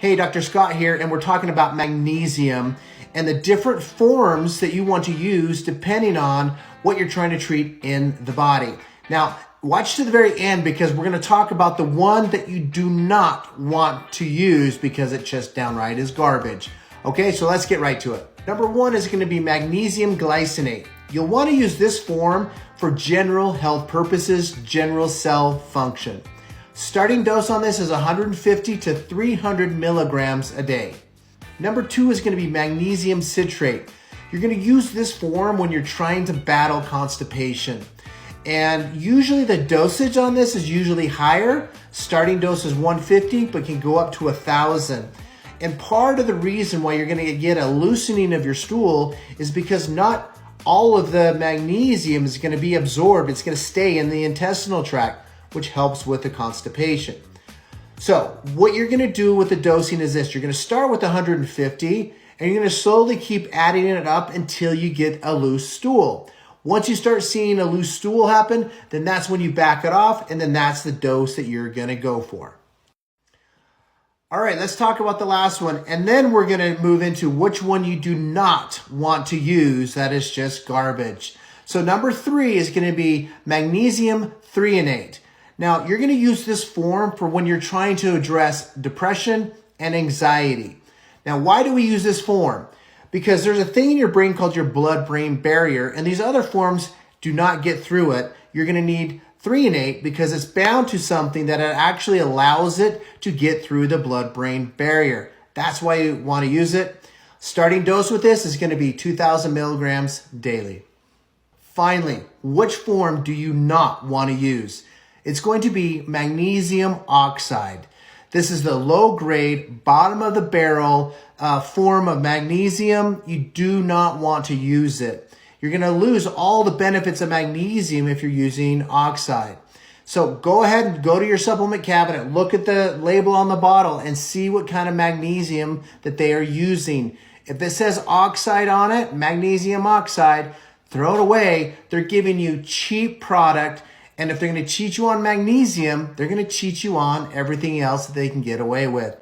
Hey, Dr. Scott here, and we're talking about magnesium and the different forms that you want to use depending on what you're trying to treat in the body. Now, watch to the very end because we're going to talk about the one that you do not want to use because it just downright is garbage. Okay, so let's get right to it. Number one is going to be magnesium glycinate. You'll want to use this form for general health purposes, general cell function. Starting dose on this is 150 to 300 milligrams a day. Number two is going to be magnesium citrate. You're going to use this form when you're trying to battle constipation. And usually the dosage on this is usually higher. Starting dose is 150, but can go up to 1,000. And part of the reason why you're going to get a loosening of your stool is because not all of the magnesium is going to be absorbed. It's going to stay in the intestinal tract, which helps with the constipation. So what you're gonna do with the dosing is this. You're gonna start with 150 and you're gonna slowly keep adding it up until you get a loose stool. Once you start seeing a loose stool happen, then that's when you back it off, and then that's the dose that you're gonna go for. All right, let's talk about the last one, and then we're gonna move into which one you do not want to use that is just garbage. So number three is gonna be magnesium threonate. Now, you're going to use this form for when you're trying to address depression and anxiety. Now, why do we use this form? Because there's a thing in your brain called your blood-brain barrier, and these other forms do not get through it. You're going to need threonate because it's bound to something that it actually allows it to get through the blood-brain barrier. That's why you want to use it. Starting dose with this is going to be 2,000 milligrams daily. Finally, which form do you not want to use? It's going to be magnesium oxide. This is the low-grade, bottom of the barrel form of magnesium. You do not want to use it. You're going to lose all the benefits of magnesium if you're using oxide. So go ahead and go to your supplement cabinet, look at the label on the bottle and see what kind of magnesium that they are using. If it says oxide on it, magnesium oxide, throw it away. They're giving you cheap product. And if they're going to cheat you on magnesium, they're going to cheat you on everything else that they can get away with.